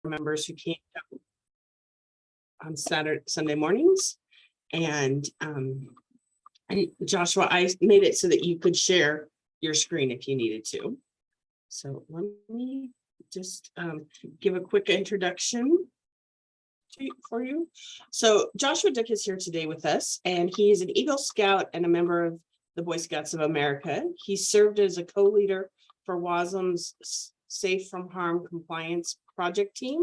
members who can't come on Sunday mornings. And Joshua, I made it so that you could share your screen if you needed to. So let me just give a quick introduction for you. So Joshua Dick is here today with us, and he is an Eagle Scout and a member of the Boy Scouts of America. He served as a co-leader for WASM's Safe from Harm Compliance Project Team,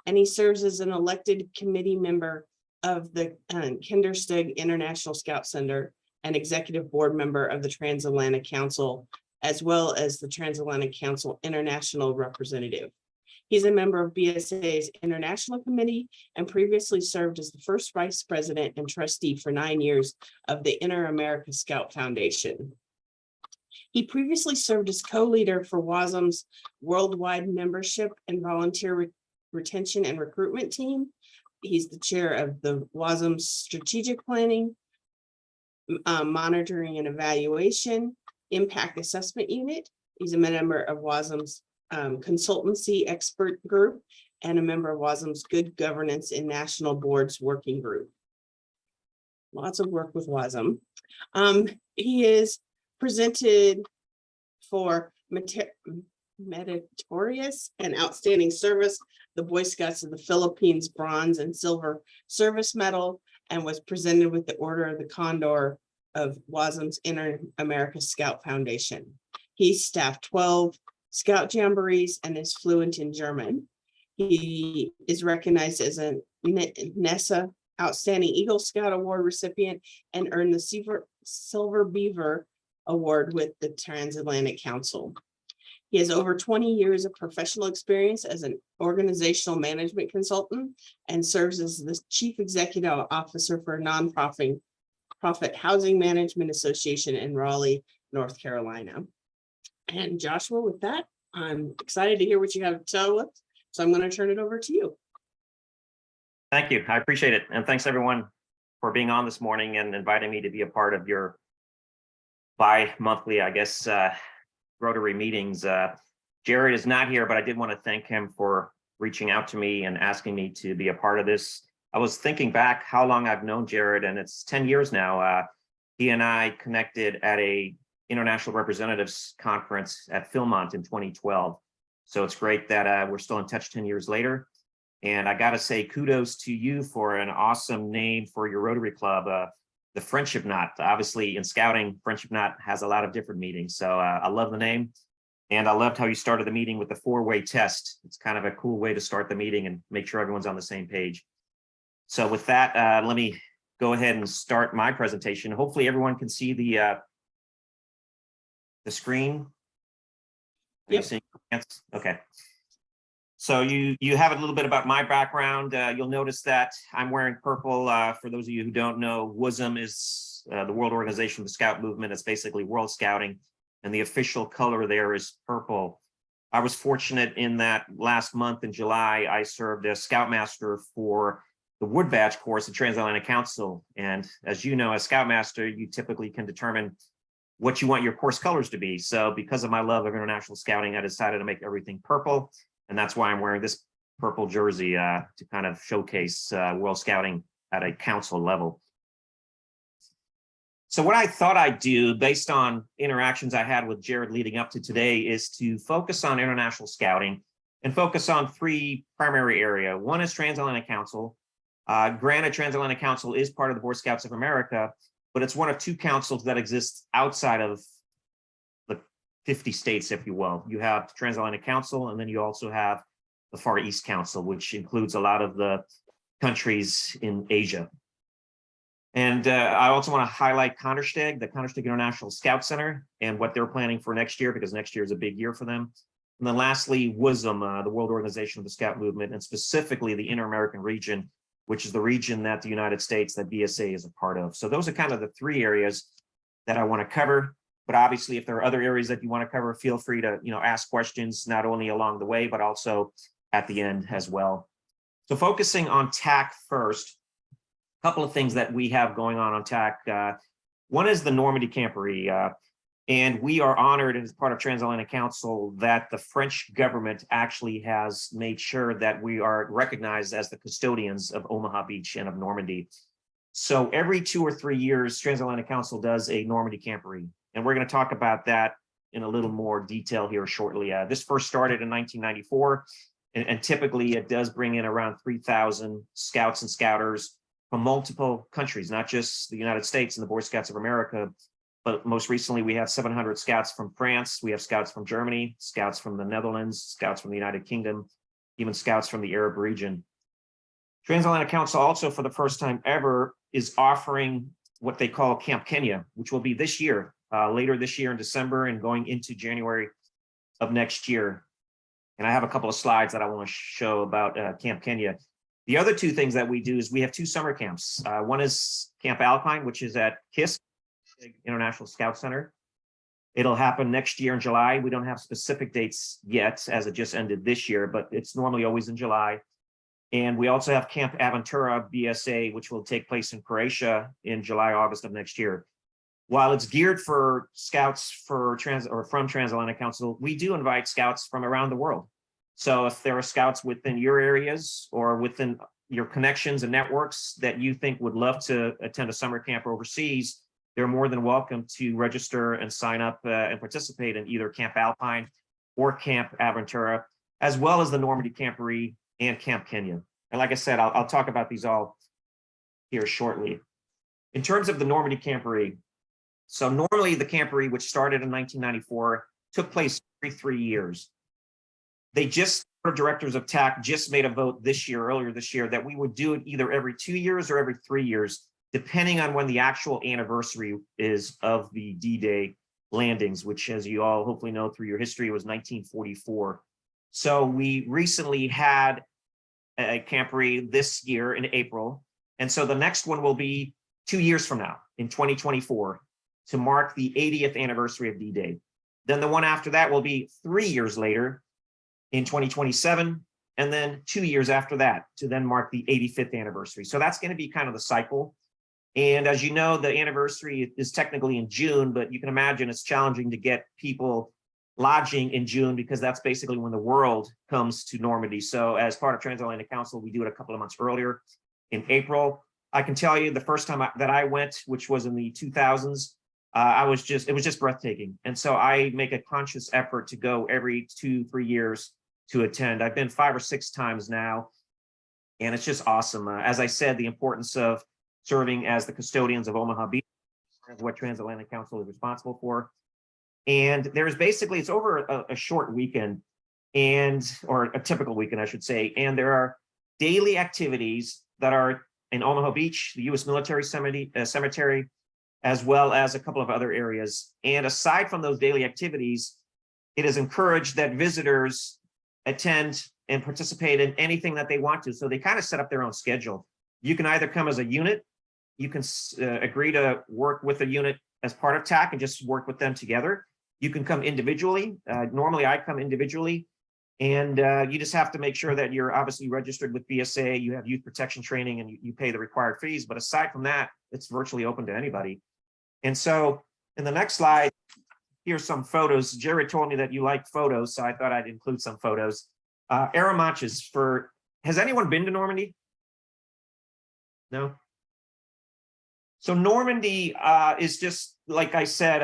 and he serves as an elected committee member of the Kindersteg International Scout Center and executive board member of the Transatlantic Council, as well as the Transatlantic Council International Representative. He's a member of BSA's International Committee and previously served as the first vice president and trustee for 9 years of the Inter-America Scout Foundation. He previously served as co-leader for WASM's worldwide membership and volunteer retention and recruitment team. He's the chair of the WASM's strategic planning, monitoring and evaluation, impact assessment unit. He's a member of WASM's consultancy expert group and a member of WASM's good governance in national boards working group. Lots of work with WASM. He is presented for meritorious and outstanding service, the Boy Scouts of the Philippines Bronze and Silver Service Medal, and was presented with the Order of the Condor of WASM's Inter-America Scout Foundation. He staffed 12 Scout Jamborees and is fluent in German. He is recognized as a NESA Outstanding Eagle Scout Award recipient and earned the Silver Beaver Award with the Transatlantic Council. He has over 20 years of professional experience as an organizational management consultant and serves as the chief executive officer for a nonprofit housing management association in Raleigh, North Carolina. And Joshua, with that, I'm excited to hear what you have to tell us. So I'm going to turn it over to you. Thank you. I appreciate it. And thanks everyone for being on this morning and inviting me to be a part of your bi-monthly, I guess, Rotary meetings. Jared is not here, but I did want to thank him for reaching out to me and asking me to be a part of this. I was thinking back how long I've known Jared, and it's 10 years now. He and I connected at a International Representatives Conference at Philmont in 2012. So it's great that we're still in touch 10 years later. And I got to say kudos to you for an awesome name for your Rotary Club, the Friendship Knot. Obviously in scouting, Friendship Knot has a lot of different meanings. So I love the name. And I loved how you started the meeting with the 4-way test. It's kind of a cool way to start the meeting and make sure everyone's on the same page. So with that, let me go ahead and start my presentation. Hopefully everyone can see the screen. Yep. Okay. So you have a little bit about my background. You'll notice that I'm wearing purple. For those of you who don't know, WASM is the World Organization of the Scout Movement. It's basically World Scouting, and the official color there is purple. I was fortunate in that last month in July, I served as Scoutmaster for the Wood Badge course at Transatlantic Council. And as you know, as Scoutmaster, you typically can determine what you want your course colors to be. So because of my love of international scouting, I decided to make everything purple. And that's why I'm wearing this purple jersey to kind of showcase World Scouting at a council level. So what I thought I'd do based on interactions I had with Jared leading up to today is to focus on international scouting and focus on 3 primary areas. One is Transatlantic Council. Granted, Transatlantic Council is part of the Boy Scouts of America, but it's one of 2 councils that exists outside of the 50 states, if you will. You have the Transatlantic Council, and then you also have the Far East Council, which includes a lot of the countries in Asia. And I also want to highlight Kindersteg, the Kindersteg International Scout Center, and what they're planning for next year, because next year is a big year for them. And then lastly, WASM, the World Organization of the Scout Movement, and specifically the Inter-American region, which is the region that the United States, that BSA is a part of. So those are kind of the 3 areas that I want to cover. But obviously, if there are other areas that you want to cover, feel free to ask questions, not only along the way, but also at the end as well. So focusing on TAC first, a couple of things that we have going on TAC. One is the Normandy Camporee. And we are honored as part of Transatlantic Council that the French government actually has made sure that we are recognized as the custodians of Omaha Beach and of Normandy. So every 2 or 3 years, Transatlantic Council does a Normandy Camporee, and we're going to talk about that in a little more detail here shortly. This first started in 1994, and typically it does bring in around 3,000 scouts and scouters from multiple countries, not just the United States and the Boy Scouts of America, but most recently we have 700 scouts from France, we have scouts from Germany, scouts from the Netherlands, scouts from the United Kingdom, even scouts from the Arab region. Transatlantic Council also, for the first time ever, is offering what they call Camp Kenya, which will be this year, later this year in December and going into January of next year. And I have a couple of slides that I want to show about Camp Kenya. The other two things that we do is we have 2 summer camps. One is Camp Alpine, which is at KISS, International Scout Center. It'll happen next year in July. We don't have specific dates yet, as it just ended this year, but it's normally always in July. And we also have Camp Aventura BSA, which will take place in Croatia in July, August of next year. While it's geared for scouts from Transatlantic Council, we do invite scouts from around the world. So if there are scouts within your areas or within your connections and networks that you think would love to attend a summer camp overseas, they're more than welcome to register and sign up and participate in either Camp Alpine or Camp Aventura, as well as the Normandy Camporee and Camp Kenya. And like I said, I'll talk about these all here shortly. In terms of the Normandy Camporee, so normally the Camporee, which started in 1994, took place every 3 years. They just, board of directors of TAC just made a vote earlier this year, that we would do it either every 2 years or every 3 years, depending on when the actual anniversary is of the D-Day landings, which, as you all hopefully know through your history, was 1944. So we recently had a Camporee this year in April. And so the next one will be 2 years from now in 2024 to mark the 80th anniversary of D-Day. Then the one after that will be 3 years later in 2027, and then 2 years after that to then mark the 85th anniversary. So that's going to be kind of the cycle. And as you know, the anniversary is technically in June, but you can imagine it's challenging to get people lodging in June because that's basically when the world comes to Normandy. So as part of Transatlantic Council, we do it a couple of months earlier in April. I can tell you the first time that I went, which was in the 2000s, it was just breathtaking. And so I make a conscious effort to go every 2-3 years to attend. I've been 5 or 6 times now, and it's just awesome. As I said, the importance of serving as the custodians of Omaha Beach is what Transatlantic Council is responsible for. And there's basically, it's over a short weekend, or a typical weekend, I should say. And there are daily activities that are in Omaha Beach, the U.S. Military Cemetery, as well as a couple of other areas. And aside from those daily activities, it is encouraged that visitors attend and participate in anything that they want to. So they kind of set up their own schedule. You can either come as a unit, you can agree to work with a unit as part of TAC and just work with them together. You can come individually. Normally I come individually, and you just have to make sure that you're obviously registered with BSA, you have youth protection training, and you pay the required fees. But aside from that, it's virtually open to anybody. And so in the next slide, here's some photos. Jared told me that you like photos, so I thought I'd include some photos. Arromanches has anyone been to Normandy? No? So Normandy is just, like I said,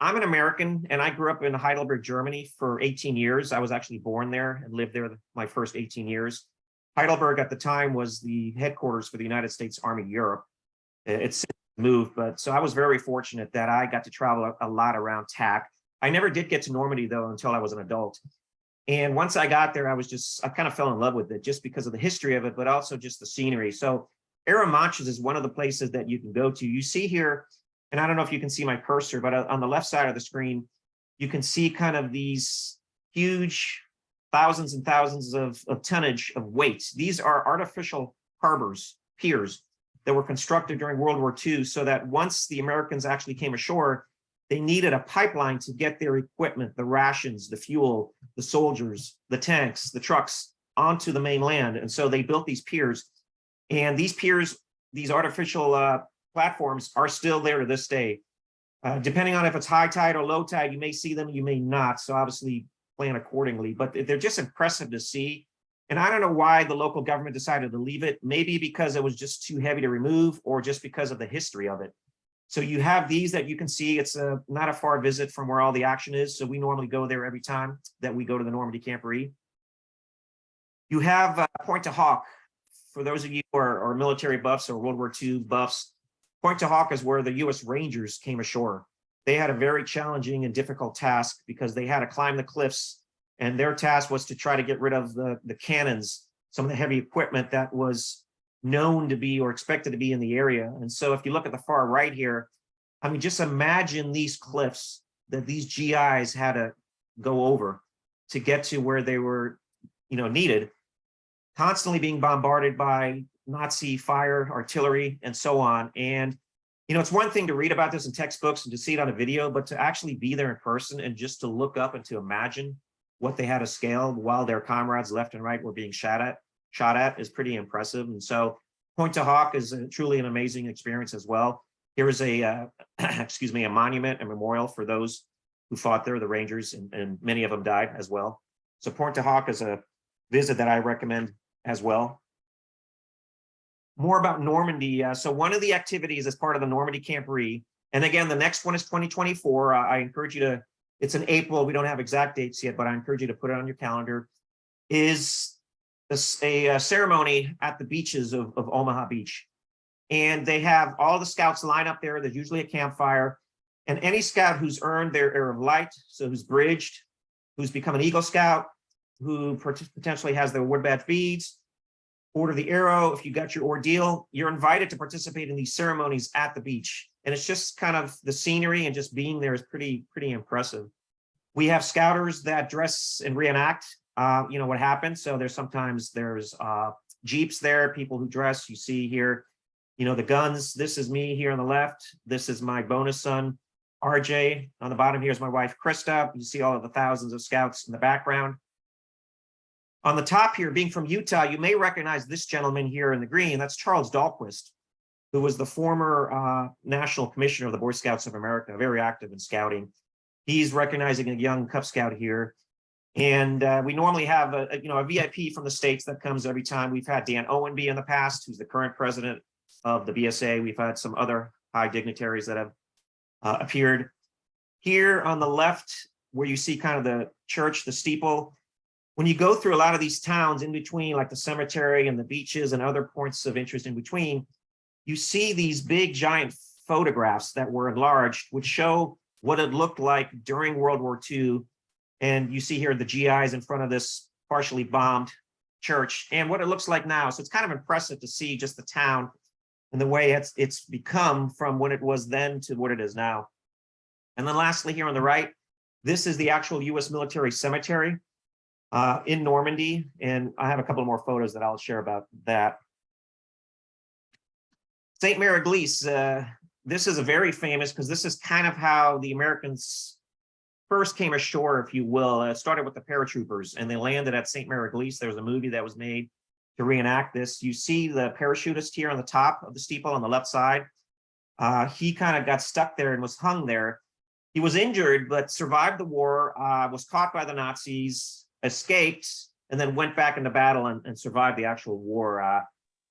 I'm an American, and I grew up in Heidelberg, Germany for 18 years. I was actually born there and lived there my first 18 years. Heidelberg at the time was the headquarters for the United States Army Europe. It's moved, but so I was very fortunate that I got to travel a lot around TAC. I never did get to Normandy though until I was an adult. And once I got there, I kind of fell in love with it just because of the history of it, but also just the scenery. So Arromanches is one of the places that you can go to. You see here, and I don't know if you can see my cursor, but on the left side of the screen, you can see kind of these huge thousands and thousands of tonnage of weight. These are artificial harbors, piers, that were constructed during World War II so that once the Americans actually came ashore, they needed a pipeline to get their equipment, the rations, the fuel, the soldiers, the tanks, the trucks onto the mainland. And so they built these piers. And these piers, these artificial platforms are still there to this day. Depending on if it's high tide or low tide, you may see them, you may not. So obviously plan accordingly, but they're just impressive to see. And I don't know why the local government decided to leave it, maybe because it was just too heavy to remove or just because of the history of it. So you have these that you can see. It's not a far visit from where all the action is. So we normally go there every time that we go to the Normandy Camporee. You have Pointe du Hoc. For those of you who are military buffs or World War II buffs, Pointe du Hoc is where the U.S. Rangers came ashore. They had a very challenging and difficult task because they had to climb the cliffs, and their task was to try to get rid of the cannons, some of the heavy equipment that was known to be or expected to be in the area. And so if you look at the far right here, I mean, just imagine these cliffs that these GIs had to go over to get to where they were, needed, constantly being bombarded by Nazi fire, artillery, and so on. And, it's one thing to read about this in textbooks and to see it on a video, but to actually be there in person and just to look up and to imagine what they had to scale while their comrades left and right were being shot at is pretty impressive. And so Pointe du Hoc is truly an amazing experience as well. Here is a, a monument, a memorial for those who fought there, the Rangers, and many of them died as well. So Pointe du Hoc is a visit that I recommend as well. More about Normandy. So one of the activities as part of the Normandy Camporee, and again, the next one is 2024. I encourage you to, it's in April. We don't have exact dates yet, but I encourage you to put it on your calendar, is a ceremony at the beaches of Omaha Beach. And they have all the scouts line up there. There's usually a campfire. And any scout who's earned their Air of Light, so who's bridged, who's become an Eagle Scout, who potentially has their wood badge beads, Order the Arrow, if you got your ordeal, you're invited to participate in these ceremonies at the beach. And it's just kind of the scenery and just being there is pretty impressive. We have scouters that dress and reenact, what happened. So there's Jeeps there, people who dress, you see here, the guns. This is me here on the left. This is my bonus son, RJ. On the bottom here is my wife, Krista. You see all of the thousands of scouts in the background. On the top here, being from Utah, you may recognize this gentleman here in the green. That's Charles Dahlquist, who was the former National Commissioner of the Boy Scouts of America, very active in scouting. He's recognizing a young Cub Scout here. And we normally have a VIP from the States that comes every time. We've had Dan Owenby in the past, who's the current president of the BSA. We've had some other high dignitaries that have appeared. Here on the left, where you see kind of the church, the steeple, when you go through a lot of these towns in between, like the cemetery and the beaches and other points of interest in between, you see these big giant photographs that were enlarged, which show what it looked like during World War II. And you see here the GIs in front of this partially bombed church and what it looks like now. So it's kind of impressive to see just the town and the way it's become from what it was then to what it is now. And then lastly, here on the right, this is the actual U.S. military cemetery in Normandy. And I have a couple more photos that I'll share about that. St. Mary Église, this is a very famous, because this is kind of how the Americans first came ashore, if you will. It started with the paratroopers and they landed at St. Mary Église. There was a movie that was made to reenact this. You see the parachutist here on the top of the steeple on the left side. He kind of got stuck there and was hung there. He was injured, but survived the war, was caught by the Nazis, escaped, and then went back into battle and survived the actual war.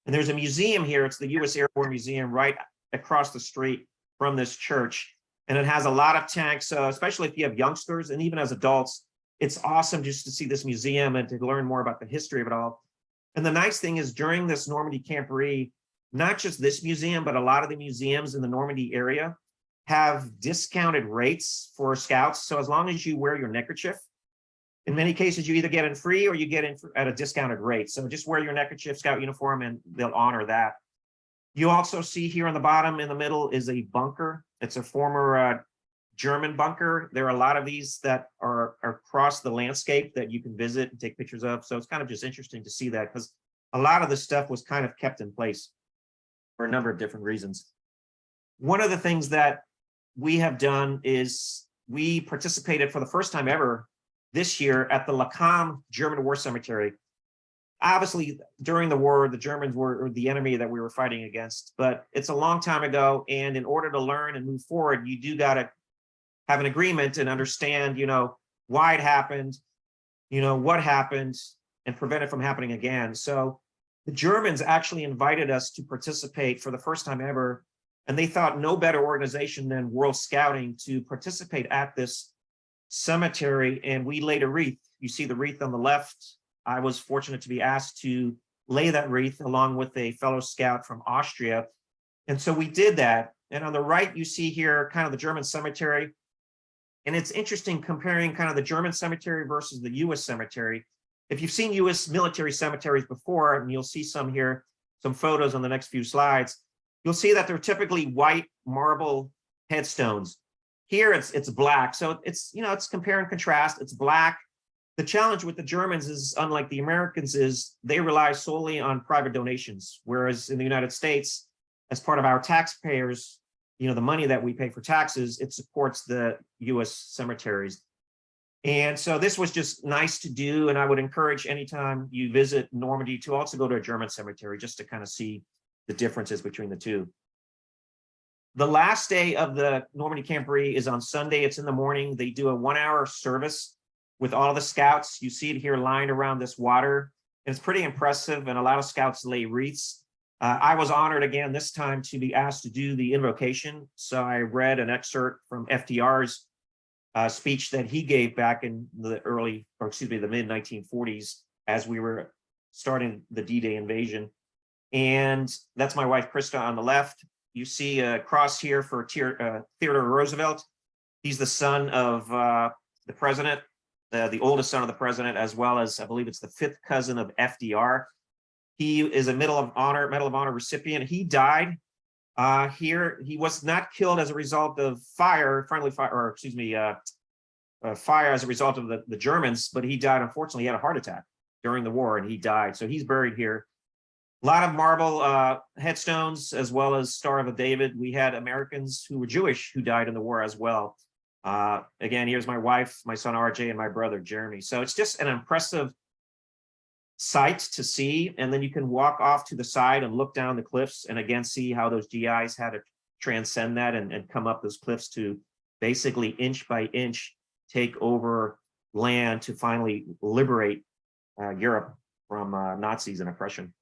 And there's a museum here. It's the U.S. Airborne Museum right across the street from this church. And it has a lot of tanks, especially if you have youngsters and even as adults. It's awesome just to see this museum and to learn more about the history of it all. And the nice thing is during this Normandy Camporee, not just this museum, but a lot of the museums in the Normandy area have discounted rates for scouts. So as long as you wear your neckerchief, in many cases, you either get in free or you get in at a discounted rate. So just wear your neckerchief scout uniform and they'll honor that. You also see here on the bottom in the middle is a bunker. It's a former German bunker. There are a lot of these that are across the landscape that you can visit and take pictures of. So it's kind of just interesting to see that because a lot of the stuff was kind of kept in place for a number of different reasons. One of the things that we have done is we participated for the first time ever this year at the Lacan German War Cemetery. obviously during the war, the Germans were the enemy that we were fighting against, but it's a long time ago. And in order to learn and move forward, you do got to have an agreement and understand, why it happened, what happened, and prevent it from happening again. So the Germans actually invited us to participate for the first time ever. And they thought no better organization than World Scouting to participate at this cemetery. And we laid a wreath. You see the wreath on the left. I was fortunate to be asked to lay that wreath along with a fellow scout from Austria. And so we did that. And on the right, you see here kind of the German cemetery. And it's interesting comparing kind of the German cemetery versus the US cemetery. If you've seen US military cemeteries before, and you'll see some here, some photos on the next few slides, you'll see that they're typically white marble headstones. Here it's black. So it's compare and contrast. It's black. The challenge with the Germans is, unlike the Americans, is they rely solely on private donations, whereas in the United States, as part of our taxpayers, the money that we pay for taxes, it supports the US cemeteries. And so this was just nice to do. And I would encourage anytime you visit Normandy to also go to a German cemetery just to kind of see the differences between the two. The last day of the Normandy Camporee is on Sunday. It's in the morning. They do a 1-hour service with all the scouts. You see it here lined around this water. And it's pretty impressive. And a lot of scouts lay wreaths. I was honored again this time to be asked to do the invocation. So I read an excerpt from FDR's speech that he gave back in the mid 1940s as we were starting the D-Day invasion. And that's my wife, Krista, on the left. You see a cross here for Theodore Roosevelt. He's the son of the president, the oldest son of the president, as well as I believe it's the 5th cousin of FDR. He is a Medal of Honor recipient. He died here. He was not killed as a result of fire as a result of the Germans, but he died, unfortunately. He had a heart attack during the war and he died. So he's buried here. A lot of marble headstones, as well as Star of David. We had Americans who were Jewish who died in the war as well. Again, here's my wife, my son RJ, and my brother Jeremy. So it's just an impressive sight to see. And then you can walk off to the side and look down the cliffs and again see how those GIs had to transcend that and come up those cliffs to basically inch by inch take over land to finally liberate Europe from Nazis and oppression.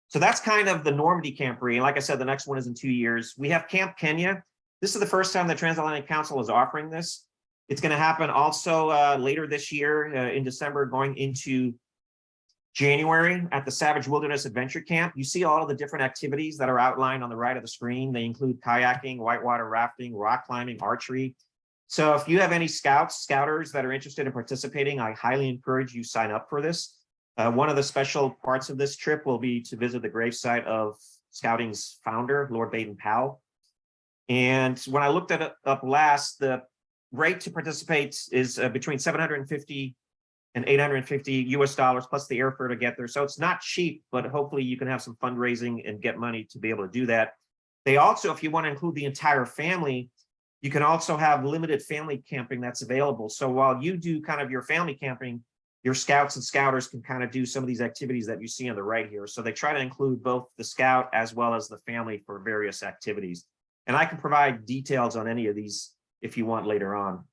So that's kind of the Normandy Camporee. And like I said, the next one is in 2 years. We have Camp Kenya. This is the first time the Transatlantic Council is offering this. It's going to happen also later this year in December, going into January at the Savage Wilderness Adventure Camp. You see all of the different activities that are outlined on the right of the screen. They include kayaking, whitewater rafting, rock climbing, archery. So if you have any scouters that are interested in participating, I highly encourage you sign up for this. One of the special parts of this trip will be to visit the gravesite of Scouting's founder, Lord Baden-Powell. And when I looked at it up last, the rate to participate is between $750 and $850 US plus the airfare to get there. So it's not cheap, but hopefully you can have some fundraising and get money to be able to do that. They also, if you want to include the entire family, you can also have limited family camping that's available. So while you do kind of your family camping, your scouts and scouters can kind of do some of these activities that you see on the right here. So they try to include both the scout as well as the family for various activities. And I can provide details on any of these if you want later on.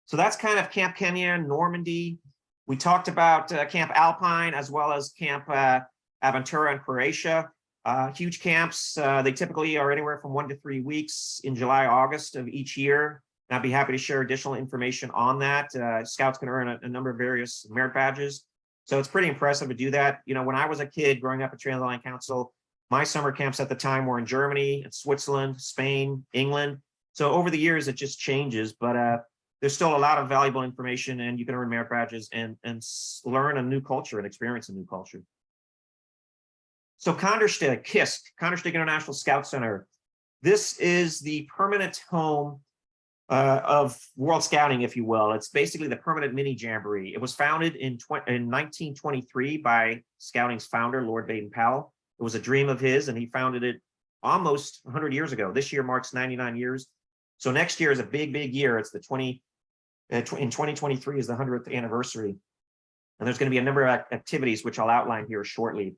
So that's kind of Camp Kenya, Normandy. We talked about Camp Alpine as well as Camp Aventura in Croatia. Huge camps. They typically are anywhere from 1 to 3 weeks in July, August of each year. And I'd be happy to share additional information on that. Scouts can earn a number of various merit badges. So it's pretty impressive to do that. When I was a kid growing up at Transatlantic Council, my summer camps at the time were in Germany, Switzerland, Spain, England. So over the years, it just changes, but there's still a lot of valuable information and you can earn merit badges and learn a new culture and experience a new culture. So Kandersteg, KISK, Kandersteg International Scout Center. This is the permanent home of World Scouting, if you will. It's basically the permanent mini jamboree. It was founded in 1923 by Scouting's founder, Lord Baden-Powell. It was a dream of his, and he founded it almost 100 years ago. This year marks 99 years. So next year is a big, big year. It's the In 2023 is the 100th anniversary. And there's going to be a number of activities, which I'll outline here shortly.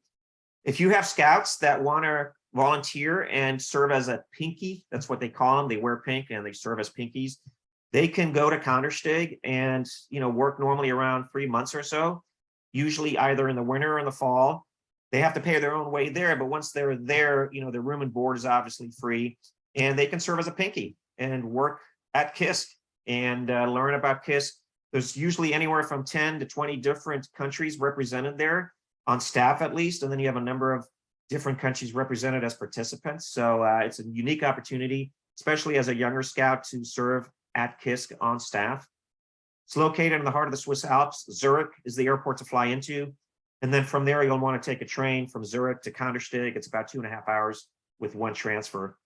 If you have scouts that want to volunteer and serve as a pinky, that's what they call them. They wear pink and they serve as pinkies. They can go to Kandersteg and, work normally around 3 months or so, usually either in the winter or in the fall. They have to pay their own way there, but once they're there, their room and board is obviously free, and they can serve as a pinky and work at KISC and learn about KISC. There's usually anywhere from 10 to 20 different countries represented there on staff at least, and then you have a number of different countries represented as participants. So it's a unique opportunity, especially as a younger scout, to serve at KISC on staff. It's located in the heart of the Swiss Alps. Zurich is the airport to fly into. And then from there, you'll want to take a train from Zurich to Kandersteg. It's about 2.5 hours with one transfer.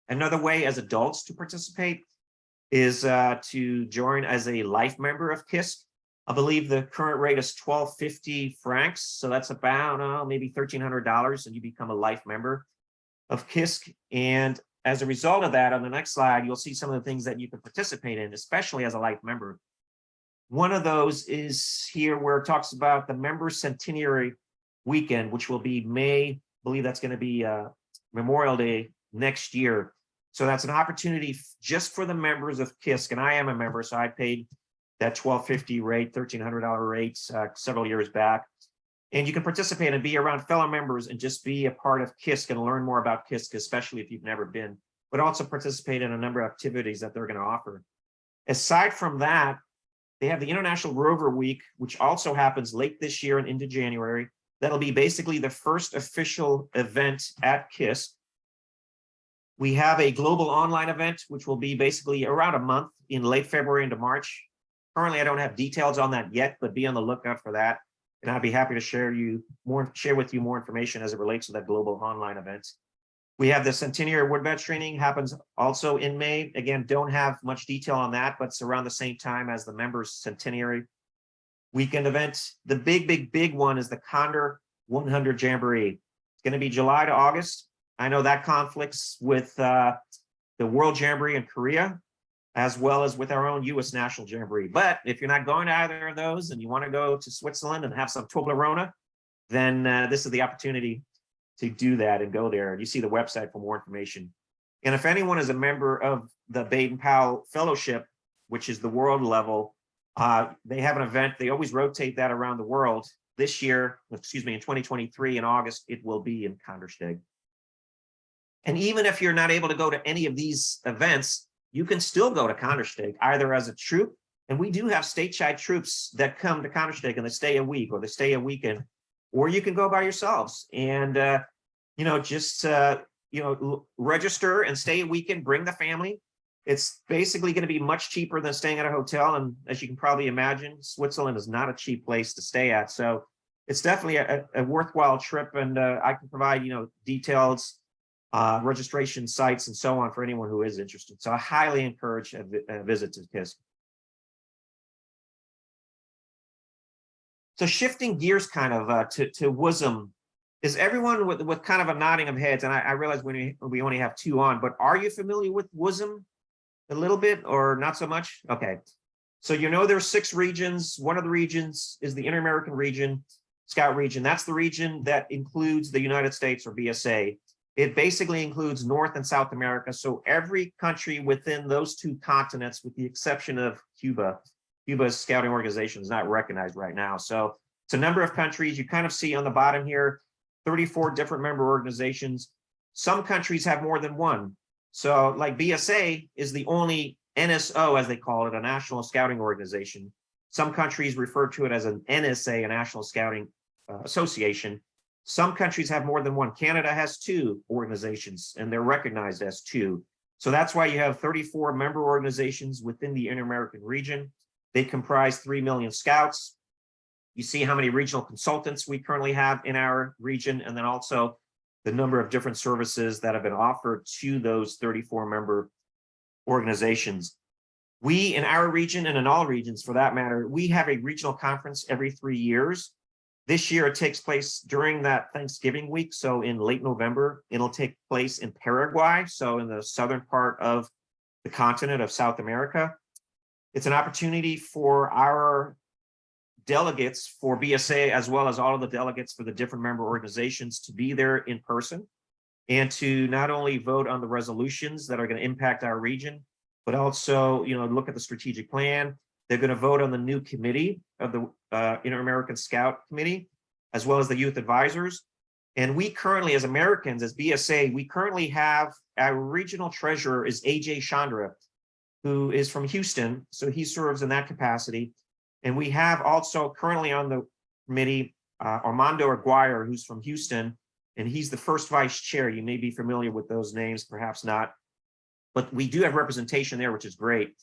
Another way as adults to participate is to join as a life member of KISC. I believe the current rate is 1,250 francs. So that's about maybe $1,300, and you become a life member of KISC. And as a result of that, on the next slide, you'll see some of the things that you can participate in, especially as a life member. One of those is here where it talks about the member centenary weekend, which will be May. I believe that's going to be Memorial Day next year. So that's an opportunity just for the members of KISC. And I am a member, so I paid that $1,250 rate, $1,300 rate several years back. And you can participate and be around fellow members and just be a part of KISC and learn more about KISC, especially if you've never been, but also participate in a number of activities that they're going to offer. Aside from that, they have the International Rover Week, which also happens late this year and into January. That'll be basically the first official event at KISC. We have a global online event, which will be basically around a month in late February into March. Currently, I don't have details on that yet, but be on the lookout for that. And I'd be happy to share with you more information as it relates to that global online event. We have the Centenary Woodbatch training, happens also in May. Again, don't have much detail on that, but it's around the same time as the members' Centenary weekend event. The big one is the Condor 100 Jamboree. It's going to be July to August. I know that conflicts with the World Jamboree in Korea, as well as with our own U.S. National Jamboree. But if you're not going to either of those and you want to go to Switzerland and have some Toblerone, then this is the opportunity to do that and go there. And you see the website for more information. And if anyone is a member of the Baden-Powell Fellowship, which is the world level, they have an event. They always rotate that around the world. This year, in 2023, in August, it will be in Kandersteg. And even if you're not able to go to any of these events, you can still go to Kandersteg, either as a troop, and we do have stateside troops that come to Kandersteg and they stay a week or they stay a weekend, or you can go by yourselves and, register and stay a weekend, bring the family. It's basically going to be much cheaper than staying at a hotel. And as you can probably imagine, Switzerland is not a cheap place to stay at. So it's definitely a worthwhile trip. And I can provide, details, registration sites and so on for anyone who is interested. So I highly encourage a visit to KISC. So shifting gears kind of to WUSM, is everyone with kind of a nodding of heads, and I realize we only have two on, but are you familiar with WUSM a little bit or not so much? Okay, so there's 6 regions. One of the regions is the Inter-American region, Scout region. That's the region that includes the United States or BSA. It basically includes North and South America. So every country within those 2 continents, with the exception of Cuba, Cuba's scouting organization is not recognized right now. So it's a number of countries. You kind of see on the bottom here, 34 different member organizations. Some countries have more than one. So like BSA is the only NSO, as they call it, a national scouting organization. Some countries refer to it as an NSA, a National Scouting Association. Some countries have more than one. Canada has 2 organizations, and they're recognized as 2. So that's why you have 34 member organizations within the Inter-American region. They comprise 3 million scouts. You see how many regional consultants we currently have in our region, and then also the number of different services that have been offered to those 34 member organizations. We, in our region, and in all regions for that matter, we have a regional conference every 3 years. This year, it takes place during that Thanksgiving week. So in late November, it'll take place in Paraguay, so in the southern part of the continent of South America. It's an opportunity for our delegates for BSA, as well as all of the delegates for the different member organizations, to be there in person and to not only vote on the resolutions that are going to impact our region, but also, look at the strategic plan. They're going to vote on the new committee of the Inter-American Scout Committee, as well as the youth advisors. And we currently, as Americans, as BSA, we currently have our regional treasurer is AJ Chandra, who is from Houston. So he serves in that capacity. And we have also currently on the committee, Armando Aguirre, who's from Houston, and he's the first vice chair. You may be familiar with those names, perhaps not, but we do have representation there, which is great.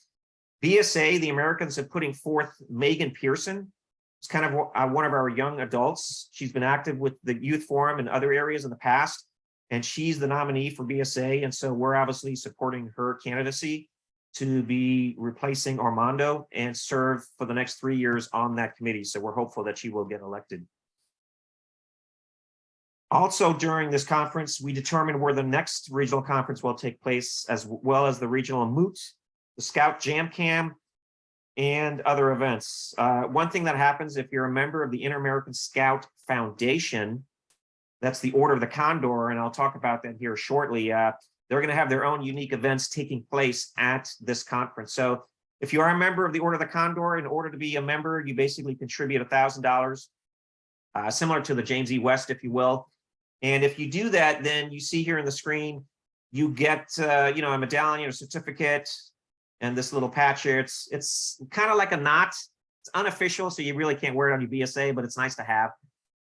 BSA, the Americans, are putting forth Megan Pearson. It's kind of one of our young adults. She's been active with the Youth Forum and other areas in the past, and she's the nominee for BSA. And so we're obviously supporting her candidacy to be replacing Armando and serve for the next 3 years on that committee. So we're hopeful that she will get elected. Also, during this conference, we determined where the next regional conference will take place, as well as the regional Moot, the Scout Jam Cam, and other events. One thing that happens if you're a member of the Inter-American Scout Foundation, that's the Order of the Condor, and I'll talk about that here shortly. They're going to have their own unique events taking place at this conference. So if you are a member of the Order of the Condor, in order to be a member, you basically contribute $1,000, similar to the James E. West, if you will. And if you do that, then you see here on the screen, you get, a medallion or certificate and this little patch here. It's kind of like a knot. It's unofficial, so you really can't wear it on your BSA, but it's nice to have.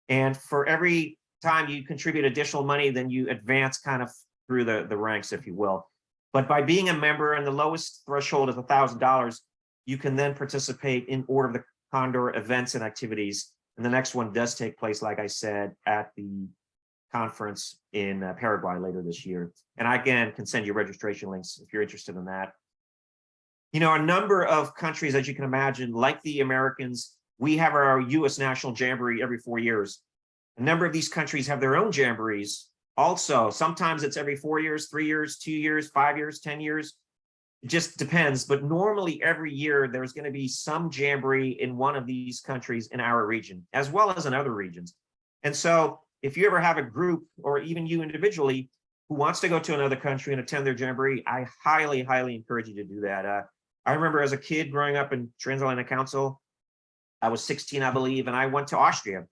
And for every time you contribute additional money, then you advance kind of through the ranks, if you will. But by being a member, and the lowest threshold is $1,000, you can then participate in Order of the Condor events and activities. And the next one does take place, like I said, at the conference in Paraguay later this year. And I, again, can send you registration links if you're interested in that. A number of countries, as you can imagine, like the Americans, we have our U.S. National Jamboree every 4 years. A number of these countries have their own jamborees also. Sometimes it's every 4 years, 3 years, 2 years, 5 years, 10 years. It just depends. But normally every year there's going to be some jamboree in one of these countries in our region, as well as in other regions. And so if you ever have a group, or even you individually, who wants to go to another country and attend their jamboree, I highly, highly encourage you to do that. I remember as a kid growing up in Transatlantic Council, I was 16, I believe, and I went to Austria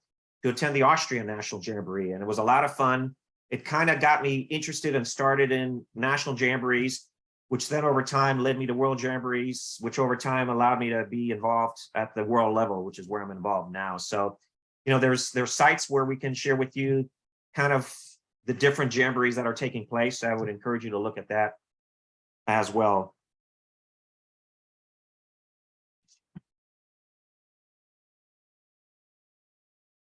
to attend the Austrian National Jamboree, and it was a lot of fun. It kind of got me interested and started in national jamborees, which then over time led me to world jamborees, which over time allowed me to be involved at the world level, which is where I'm involved now. So, there's sites where we can share with you kind of the different jamborees that are taking place. I would encourage you to look at that as well.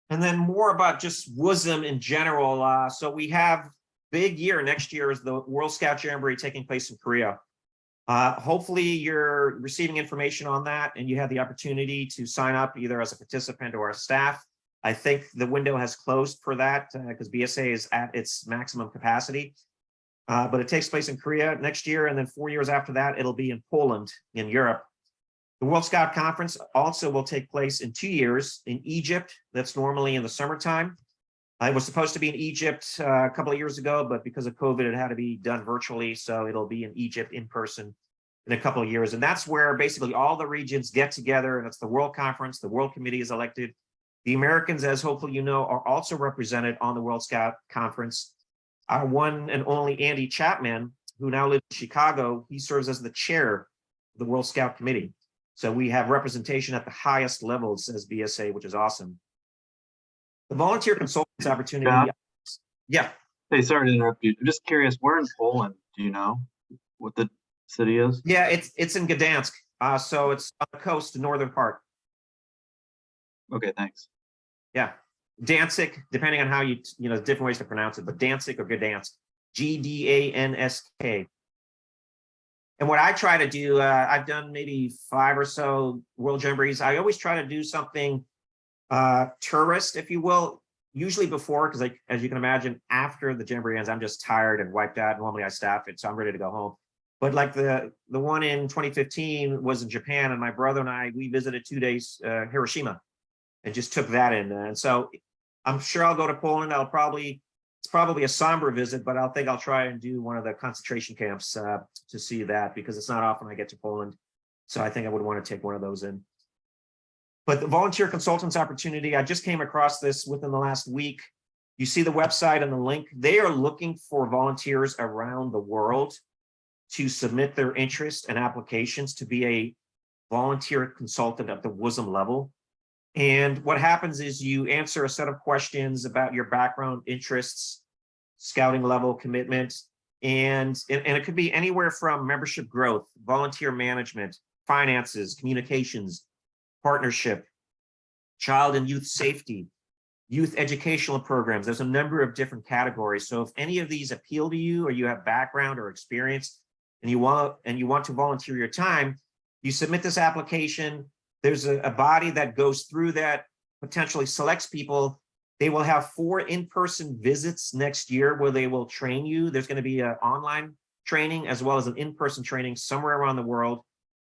And then more about just WUSM in general. So we have big year. Next year is the World Scout Jamboree taking place in Korea. Hopefully you're receiving information on that and you have the opportunity to sign up either as a participant or a staff. I think the window has closed for that because BSA is at its maximum capacity. But it takes place in Korea next year, and then 4 years after that, it'll be in Poland in Europe. The World Scout Conference also will take place in 2 years in Egypt. That's normally in the summertime. It was supposed to be in Egypt a couple of years ago, but because of COVID, it had to be done virtually. So it'll be in Egypt in person in a couple of years. And that's where basically all the regions get together, and it's the World Conference. The World Committee is elected. The Americans, as hopefully you know, are also represented on the World Scout Conference. Our one and only Andy Chapman, who now lives in Chicago, he serves as the chair of the World Scout Committee. So we have representation at the highest levels as BSA, which is awesome. The volunteer consultants opportunity. Yeah. Hey, sorry to interrupt you. I'm just curious, where in Poland, do you know what the city is? Yeah, it's in Gdansk. So it's on the coast, the northern part. Okay, thanks. Yeah. Danzig, depending on how different ways to pronounce it, but Danzig or Gdansk, Gdansk. And what I try to do, I've done maybe 5 or so World Jamborees. I always try to do something tourist, if you will, usually before, because as you can imagine, after the Jamboree ends, I'm just tired and wiped out. Normally I staff it, so I'm ready to go home. But like the one in 2015 was in Japan, and my brother and we visited 2 days Hiroshima and just took that in. And so I'm sure I'll go to Poland. It's probably a somber visit, but I'll try and do one of the concentration camps to see that, because it's not often I get to Poland. So I think I would want to take one of those in. But the volunteer consultants opportunity, I just came across this within the last week. You see the website and the link. They are looking for volunteers around the world to submit their interest and applications to be a volunteer consultant at the WUSM level. And what happens is you answer a set of questions about your background, interests, scouting level, commitment, and it could be anywhere from membership growth, volunteer management, finances, communications, partnership, child and youth safety, youth educational programs. There's a number of different categories. So if any of these appeal to you, or you have background or experience and you want to volunteer your time, you submit this application. There's a body that goes through that, potentially selects people. They will have 4 in-person visits next year where they will train you. There's going to be an online training as well as an in-person training somewhere around the world.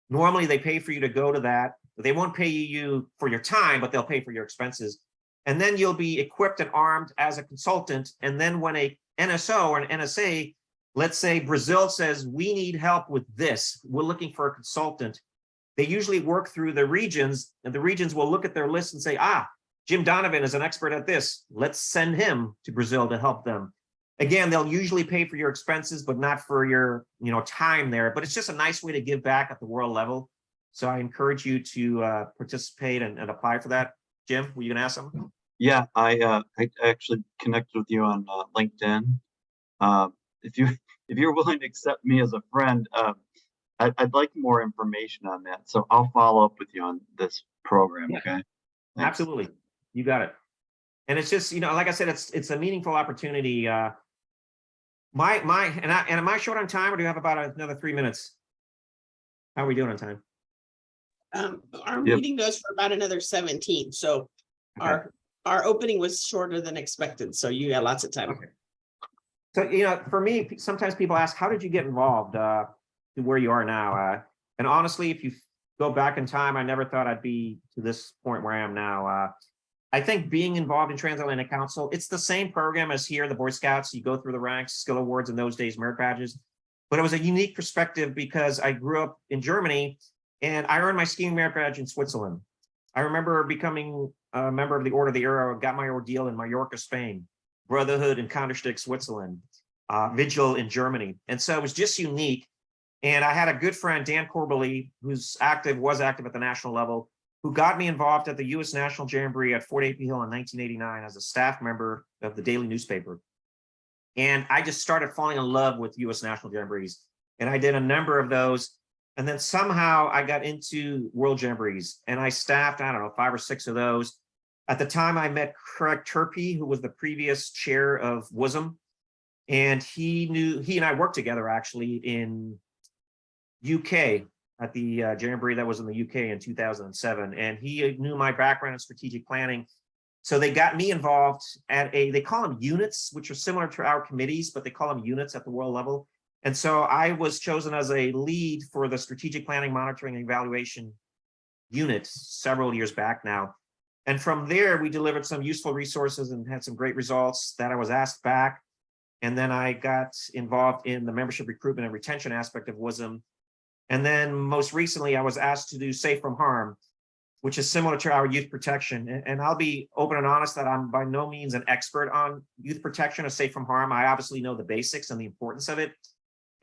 Normally they pay for you to go to that. They won't pay you for your time, but they'll pay for your expenses. And then you'll be equipped and armed as a consultant. And then when a NSO or an NSA, let's say Brazil says, we need help with this, we're looking for a consultant, they usually work through the regions, and the regions will look at their list and say, Jim Donovan is an expert at this. Let's send him to Brazil to help them. Again, they'll usually pay for your expenses, but not for your time there. But it's just a nice way to give back at the world level. So I encourage you to participate and apply for that. Jim, were you gonna ask something? Yeah, I actually connected with you on LinkedIn. If you're willing to accept me as a friend, I'd like more information on that. So I'll follow up with you on this program. Yeah. Okay. Thanks. Absolutely, you got it. And it's just, like I said, it's a meaningful opportunity. Am I short on time, or do you have about another 3 minutes? How are we doing on time? Our Yep. meeting goes for about another 17, so Okay. our opening was shorter than expected, so you got lots of time. Okay. So, for me, sometimes people ask, how did you get involved to where you are now? And honestly, if you go back in time, I never thought I'd be to this point where I am now. I think being involved in Transatlantic Council, it's the same program as here, the Boy Scouts. You go through the ranks, skill awards, in those days, merit badges. But it was a unique perspective because I grew up in Germany and I earned my skiing merit badge in Switzerland. I remember becoming a member of the Order of the Arrow, got my ordeal in Mallorca, Spain, Brotherhood in Kandersteg, Switzerland, Vigil in Germany. And so it was just unique. And I had a good friend, Dan Corbally, was active at the national level, who got me involved at the U.S. National Jamboree at Fort Apian Hill in 1989 as a staff member of the daily newspaper. And I just started falling in love with U.S. National Jamborees. And I did a number of those. And then somehow I got into World Jamborees, and I staffed, 5 or 6 of those. At the time, I met Craig Turpey, who was the previous chair of WUSM. And he and I worked together actually in UK at the Jamboree that was in the UK in 2007. And he knew my background in strategic planning. So they got me involved at they call them units, which are similar to our committees, but they call them units at the world level. And so I was chosen as a lead for the strategic planning, monitoring, and evaluation unit several years back now. And from there, we delivered some useful resources and had some great results that I was asked back. And then I got involved in the membership recruitment and retention aspect of WUSM. And then most recently, I was asked to do Safe from Harm, which is similar to our youth protection. And I'll be open and honest that I'm by no means an expert on youth protection or Safe from Harm. I obviously know the basics and the importance of it.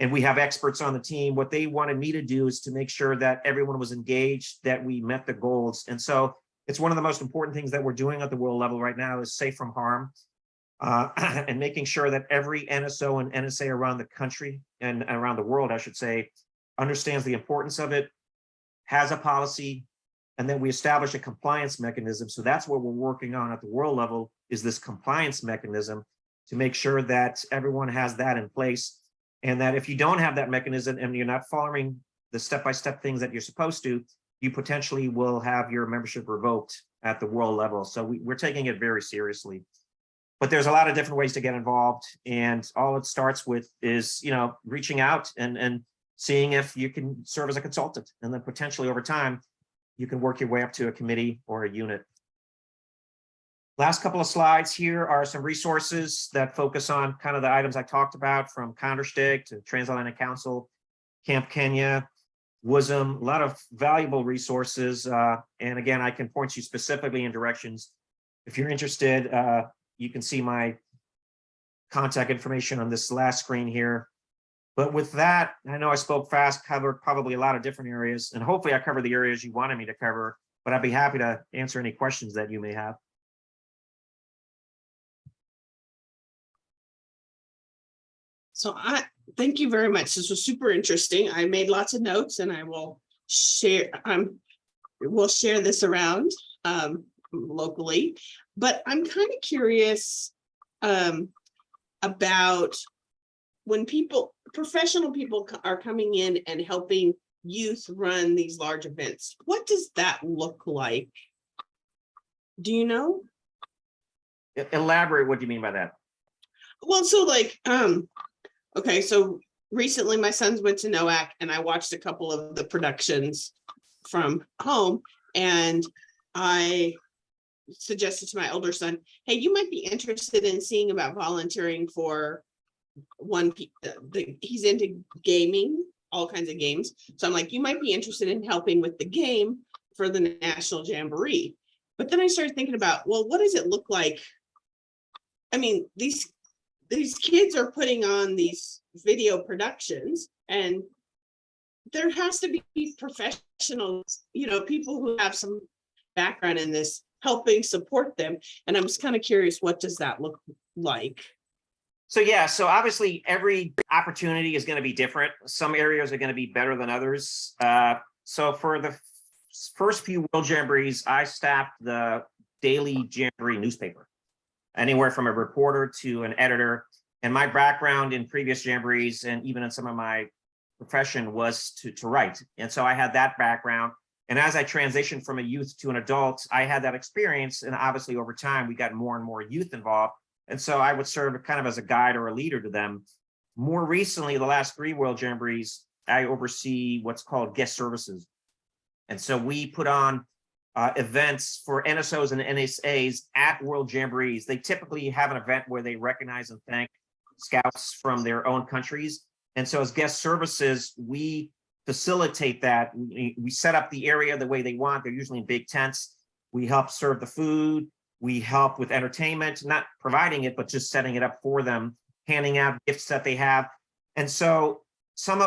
And we have experts on the team. What they wanted me to do is to make sure that everyone was engaged, that we met the goals. And so it's one of the most important things that we're doing at the world level right now is Safe from Harm. And making sure that every NSO and NSA around the country and around the world, I should say, understands the importance of it, has a policy, and then we establish a compliance mechanism. So that's what we're working on at the world level, is this compliance mechanism to make sure that everyone has that in place. And that if you don't have that mechanism and you're not following the step-by-step things that you're supposed to, you potentially will have your membership revoked at the world level. So we're taking it very seriously. But there's a lot of different ways to get involved. And all it starts with is, reaching out and seeing if you can serve as a consultant, and then potentially over time, you can work your way up to a committee or a unit. Last couple of slides here are some resources that focus on kind of the items I talked about, from Counterstick to Transatlantic Council, Camp Kenya, WUSM, a lot of valuable resources. And again, I can point you specifically in directions. If you're interested, you can see my contact information on this last screen here. But with that, I know I spoke fast, covered probably a lot of different areas, and hopefully I covered the areas you wanted me to cover, but I'd be happy to answer any questions that you may have. So thank you very much. This was super interesting. I made lots of notes, and I will share, we'll share this around locally, but I'm kind of curious about when professional people are coming in and helping youth run these large events. What does that look like? Do you know? Elaborate, what do you mean by that? Well, so like, okay, so recently my sons went to NOAC, and I watched a couple of the productions from home, and I suggested to my older son, hey, you might be interested in seeing about volunteering for he's into gaming, all kinds of games. So I'm like, you might be interested in helping with the game for the National Jamboree. But then I started thinking about, well, what does it look like? I mean, these kids are putting on these video productions, and there has to be professionals, people who have some background in this, helping support them. And I'm just kind of curious, what does that look like? So yeah, so obviously every opportunity is going to be different. Some areas are going to be better than others. So for the first few World Jamborees, I staffed the daily Jamboree newspaper, anywhere from a reporter to an editor. And my background in previous Jamborees, and even in some of my profession, was to write. And so I had that background. And as I transitioned from a youth to an adult, I had that experience. And obviously over time, we got more and more youth involved. And so I would serve kind of as a guide or a leader to them. More recently, the last 3 World Jamborees, I oversee what's called guest services. And so we put on events for NSOs and NSAs at World Jamborees. They typically have an event where they recognize and thank scouts from their own countries. And so as guest services, we facilitate that. We set up the area the way they want. They're usually in big tents. We help serve the food. We help with entertainment, not providing it, but just setting it up for them, handing out gifts that they have. And so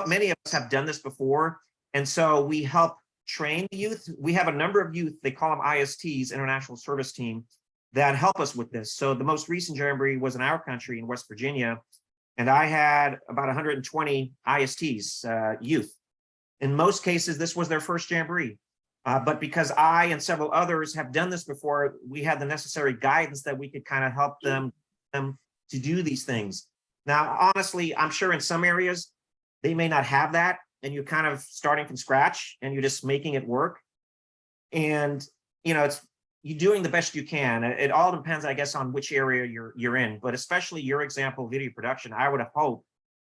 many of us have done this before. And so we help train the youth. We have a number of youth, they call them ISTs, International Service Team, that help us with this. So the most recent Jamboree was in our country in West Virginia, and I had about 120 ISTs, youth. In most cases, this was their first Jamboree. But because I and several others have done this before, we had the necessary guidance that we could kind of help them to do these things. Now, honestly, I'm sure in some areas, they may not have that, and you're kind of starting from scratch and you're just making it work. And, you're doing the best you can. It all depends, I guess, on which area you're in, but especially your example, video production, I would have hoped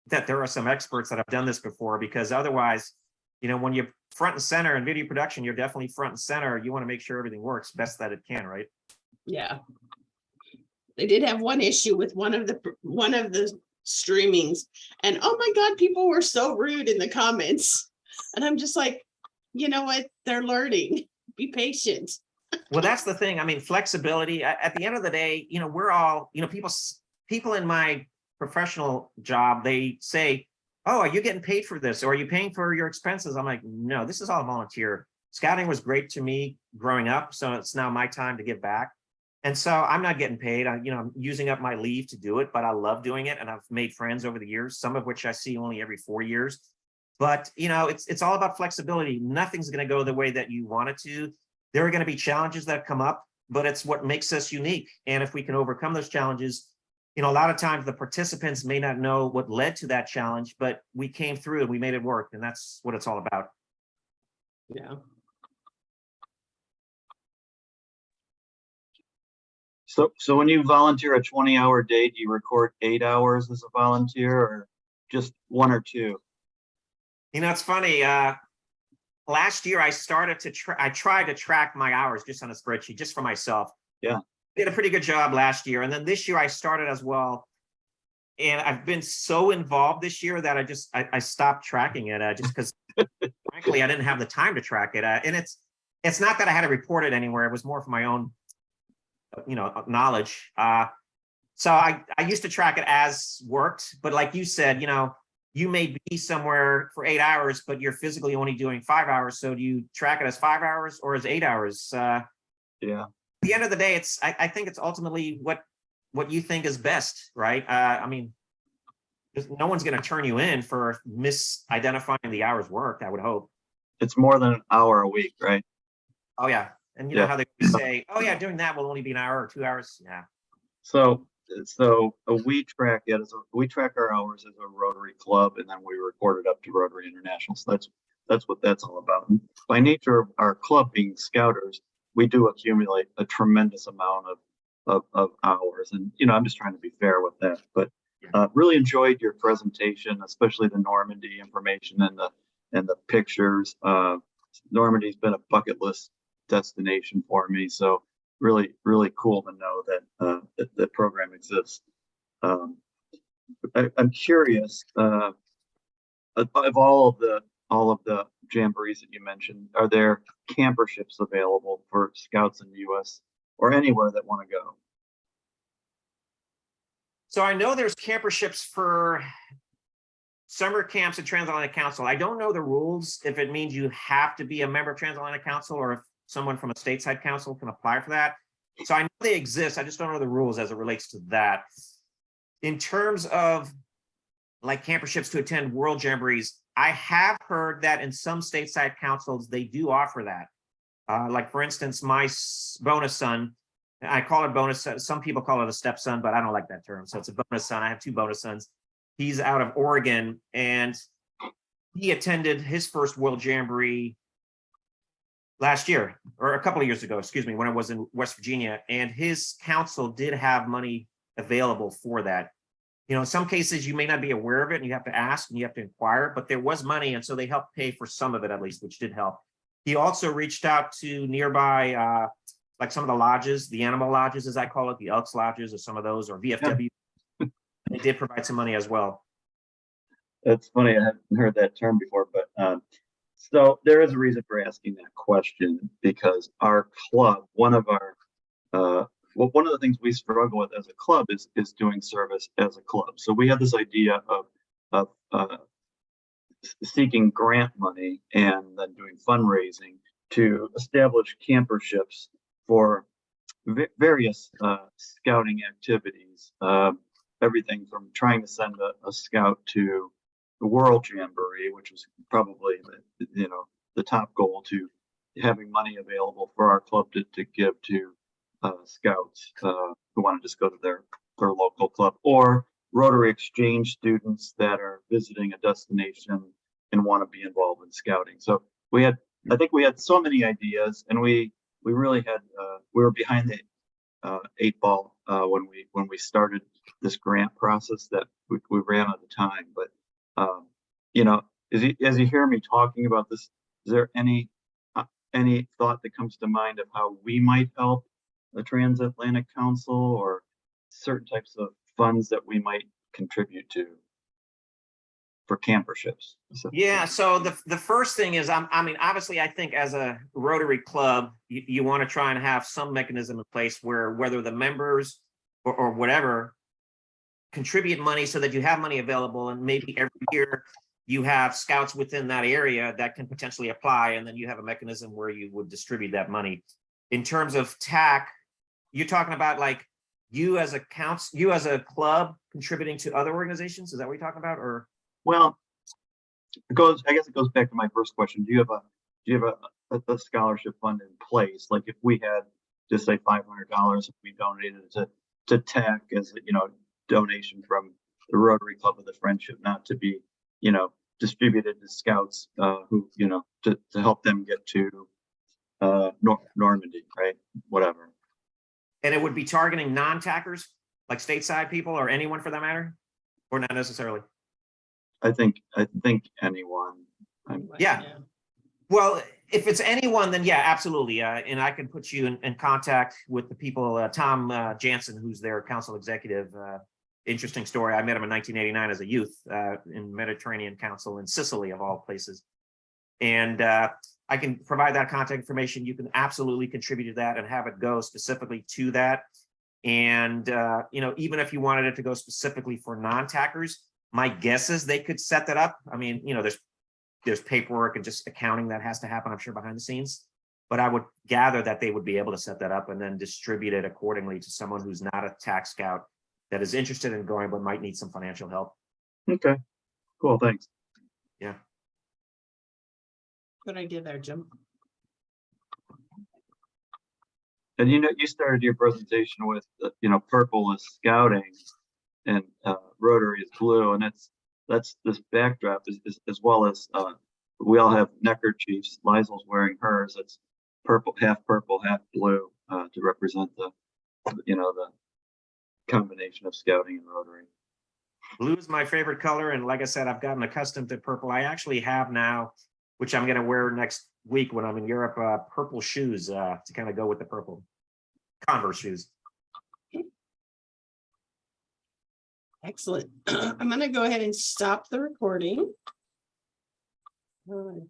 that there are some experts that have done this before, because otherwise, when you're front and center in video production, you're definitely front and center. You want to make sure everything works best that it can, right? Yeah. They did have one issue with one of the streamings, and oh my God, people were so rude in the comments. And I'm just like, you know what? They're learning. Be patient. Well, that's the thing. I mean, flexibility. At the end of the day, we're all, people in my professional job, they say, oh, are you getting paid for this? Or are you paying for your expenses? I'm like, no, this is all volunteer. Scouting was great to me growing up, so it's now my time to give back. And so I'm not getting paid. I'm using up my leave to do it, but I love doing it. And I've made friends over the years, some of which I see only every 4 years. But, it's all about flexibility. Nothing's going to go the way that you want it to. There are going to be challenges that come up, but it's what makes us unique. And if we can overcome those challenges, a lot of times the participants may not know what led to that challenge, but we came through and we made it work. And that's what it's all about. Yeah. So when you volunteer a 20-hour day, do you record 8 hours as a volunteer, or just 1 or 2? You know, it's funny. Last year I started to I tried to track my hours just on a spreadsheet, just for myself. Yeah. Did a pretty good job last year. And then this year I started as well. And I've been so involved this year that I stopped tracking it just because frankly, I didn't have the time to track it. And it's not that I had to report it anywhere. It was more for my own, knowledge. So I used to track it as worked, but like you said, you may be somewhere for 8 hours, but you're physically only doing 5 hours. So do you track it as 5 hours or as 8 hours? Yeah. At the end of the day, I think it's ultimately what you think is best, right? I mean, no one's going to turn you in for misidentifying the hours worked, I would hope. It's more than an hour a week, right? Oh, yeah. And you know how they say, oh, yeah, doing that will only be an hour or 2 hours. Yeah. So we track it we track our hours as a Rotary Club, and then we report it up to Rotary International. So that's what that's all about. And by nature of our club being Scouters, we do accumulate a tremendous amount of hours, and I'm just trying to be fair with that. But really enjoyed your presentation, especially the Normandy information and the pictures. Normandy's been a bucket list destination for me, so really cool to know that the program exists. I'm curious, of all of the jamborees that you mentioned, are there camperships available for Scouts in the U.S. or anywhere that want to go? So I know there's camperships for summer camps at Transatlantic Council. I don't know the rules, if it means you have to be a member of Transatlantic Council or if someone from a stateside council can apply for that. So I know they exist. I just don't know the rules as it relates to that. In terms of like camperships to attend World Jamborees, I have heard that in some stateside councils, they do offer that. Like for instance, my bonus son, I call it bonus son. Some people call it a stepson, but I don't like that term. So it's a bonus son. I have 2 bonus sons. He's out of Oregon and he attended his first World Jamboree last year, or a couple of years ago, excuse me, when I was in West Virginia, and his council did have money available for that. In some cases you may not be aware of it and you have to ask and you have to inquire, but there was money. And so they helped pay for some of it at least, which did help. He also reached out to nearby, like some of the lodges, the animal lodges, as I call it, the Elks lodges or some of those, or VFW. Yeah. They did provide some money as well. That's funny. I haven't heard that term before, but so there is a reason for asking that question, because our club, one of the things we struggle with as a club is doing service as a club. So we have this idea of seeking grant money and then doing fundraising to establish camperships for various scouting activities. Everything from trying to send a scout to the World Jamboree, which was probably the top goal, to having money available for our club to give to scouts who want to just go to their local club, or Rotary Exchange students that are visiting a destination and want to be involved in scouting. So I think we had so many ideas, and we really had we were behind the 8 ball when we started this grant process that we ran out of time. But as you hear me talking about this, is there any thought that comes to mind of how we might help the Transatlantic Council, or certain types of funds that we might contribute to for camperships? Yeah, so the first thing is, I mean, obviously, I think as a Rotary Club, you want to try and have some mechanism in place where whether the members or whatever contribute money so that you have money available, and maybe every year you have scouts within that area that can potentially apply, and then you have a mechanism where you would distribute that money. In terms of TAC, you're talking about like you as a club contributing to other organizations? Is that what you're talking about? Or well, I guess it goes back to my first question. Do you have a scholarship fund in place? Like if we had just say $500 and we donated it to TAC as donation from the Rotary Club of the Friendship, not to be distributed to scouts who to help them get to Normandy, right? Whatever. And it would be targeting non-TACers, like stateside people, or anyone for that matter, or not necessarily? I think anyone. Yeah. Well, if it's anyone, then yeah, absolutely. And I can put you in contact with the people, Tom Jansen, who's their council executive. Interesting story. I met him in 1989 as a youth in Mediterranean Council in Sicily, of all places. And I can provide that contact information. You can absolutely contribute to that and have it go specifically to that. And, you know, even if you wanted it to go specifically for non-tackers, my guess is they could set that up. I mean, you know, there's paperwork and just accounting that has to happen, I'm sure, behind the scenes. But I would gather that they would be able to set that up and then distribute it accordingly to someone who's not a tax scout that is interested in going, but might need some financial help. Okay, cool, thanks. Yeah. Good idea there, Jim. And you know, you started your presentation with, you know, purple is scouting and Rotary is blue, and that's this backdrop is as well as we all have neckerchiefs. Liesel's wearing hers. It's purple, half blue, to represent the, you know, the combination of scouting and Rotary. Blue is my favorite color, and like I said, I've gotten accustomed to purple. I actually have now, which I'm going to wear next week when I'm in Europe, purple shoes to kind of go with the purple. Converse shoes. Excellent. I'm going to go ahead and stop the recording. All right.